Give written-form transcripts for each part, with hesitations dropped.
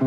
好，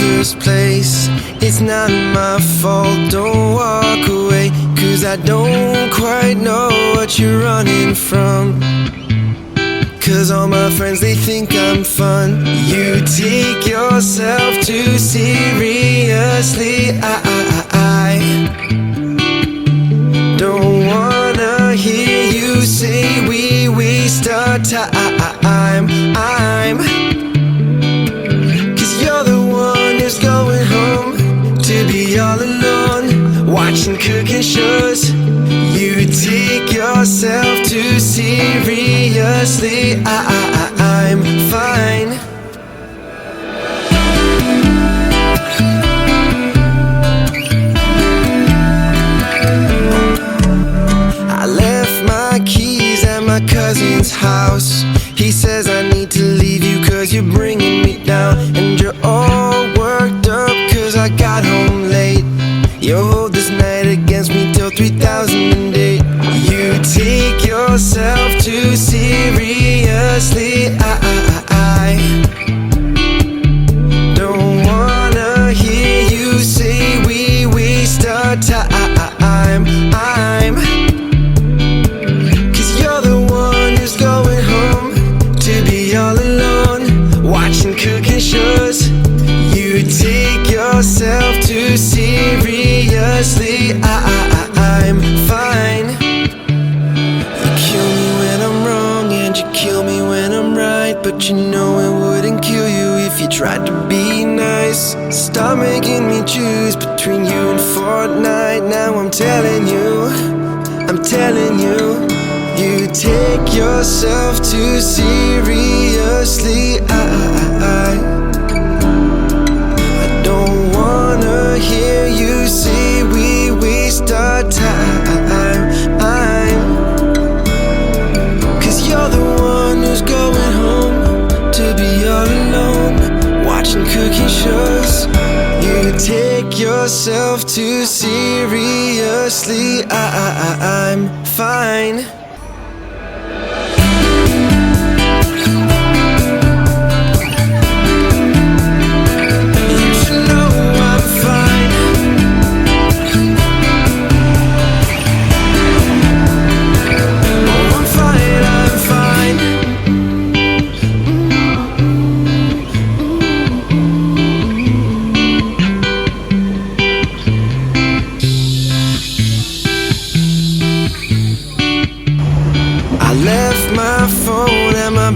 brother's place. It's not my fault, don't walk away, 'cause I don't quite know what you're running from. 'Cause all my friends, they think I'm fun. You take yourself too seriously. I don't wanna hear you say we waste our time. 'Cause you're the one who's going home to be all alone, watching cooking shows. You take yourself too seriously. I'm fine. I left my keys at my cousin's house. He says I need to leave you 'cause you're bringing me down, and you're all worked up 'cause I got home late. You hold this night against me till 3008. You take yourself too seriously. I don't wanna hear you say we waste our time. 'Cause you're the one who's going home to be all alone, watching cooking shows. You take yourself too seriously. I'm fine. You kill me when I'm wrong and you kill me when I'm right, but you know it wouldn't kill you if you tried to be nice. Stop making me choose between you and Fortnite. Now I'm telling you, you take yourself too seriously. I don't wanna hear you say we waste our time. 'Cause you're the one who's going home to be all alone, watching cooking shows. You take yourself too seriously. I'm fine.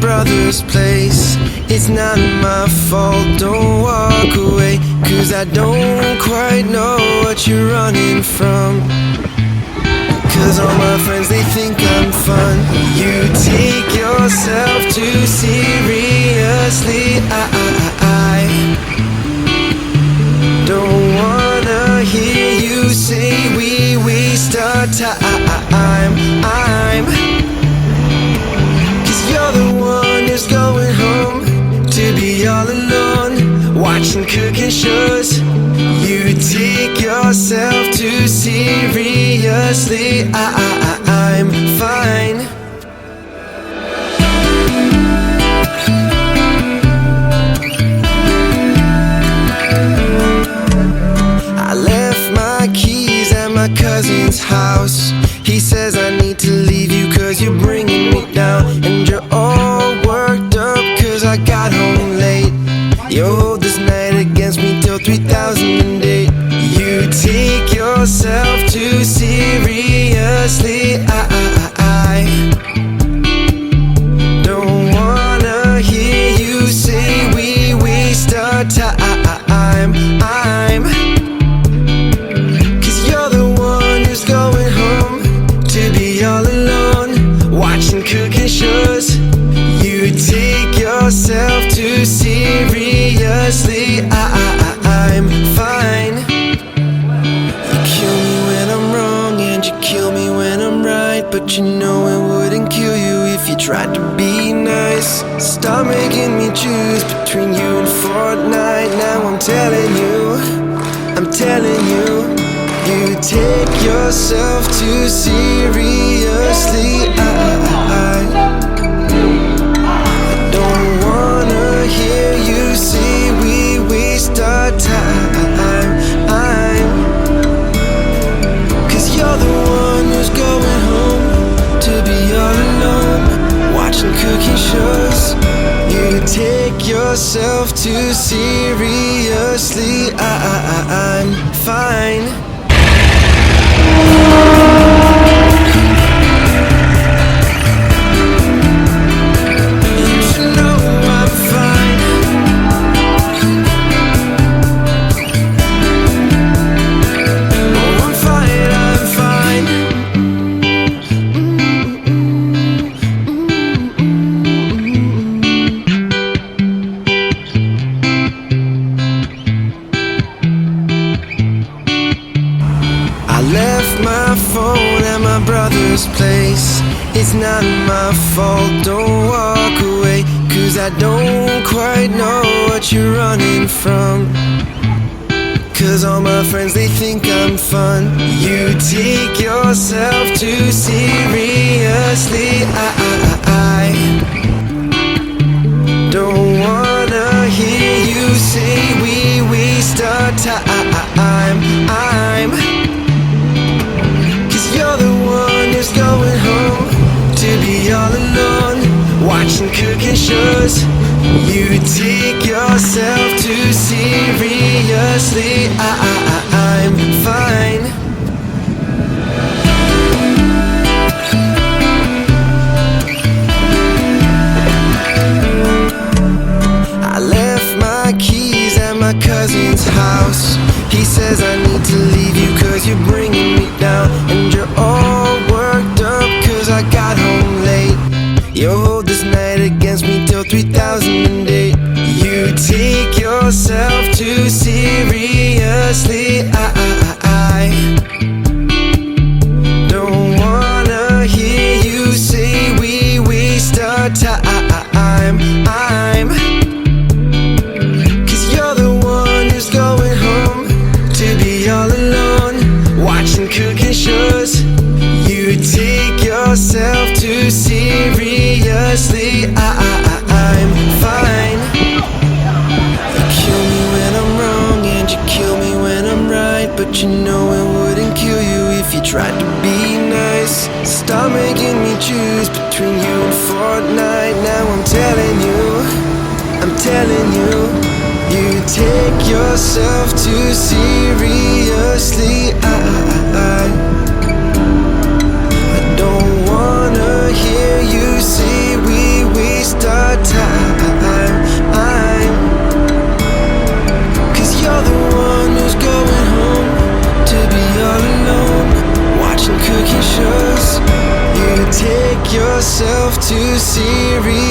Brother's place. It's not my fault, don't walk away, 'cause I don't quite know what you're running from. 'Cause all my friends, they think I'm fun. You take yourself too seriously. I don't wanna hear you say we waste our time. You're the one who's going home to be all alone, watching cooking shows. You take yourself too seriously. I'm fine. I left my keys at my cousin's house. He says I need to leave you 'cause you're bringing me down, and you're all worked up 'cause I got home late. You hold this night against me till 3008. You take yourself too seriously. I don't wanna hear you say we waste our time. 'Cause you're the one who's going home to be all alone, watching cooking shows. You take yourself too seriously. I'm fine. You kill me when I'm wrong and you kill me when I'm right, but you know it wouldn't kill you if you tried to be nice. Stop making me choose between you and Fortnite. Now I'm telling you, you take yourself too seriously. I don't wanna hear you say we waste our watching cooking shows. You take yourself too seriously. I'm fine. You should know I'm fine. Oh, I'm fine, I'm fine. I left my phone at my brother's place. It's not my fault, don't walk away, 'cause I don't quite know what you're running from. 'Cause all my friends, they think I'm fun. You take yourself too seriously. I don't wanna hear you say we waste our time. You're the one who's going home to be all alone, watching cooking shows. You take yourself too seriously. I'm fine. I left my keys at my cousin's house. He says I need to leave you 'cause you're bringing me down, and you're all worked up 'cause I got home late. You'll hold this night against me till 3008. You take yourself too seriously. I don't wanna hear you say we waste our time. Cooking shows. You take yourself too seriously. I'm fine. You kill me when I'm wrong and you kill me when I'm right, but you know it wouldn't kill you if you tried to be nice. Stop making me choose between you and Fortnite. Now I'm telling you. You take yourself too seriously. I don't wanna hear you say we waste our time. 'Cause you're the one who's going home to be all alone, watching cooking shows. You take yourself too seriously.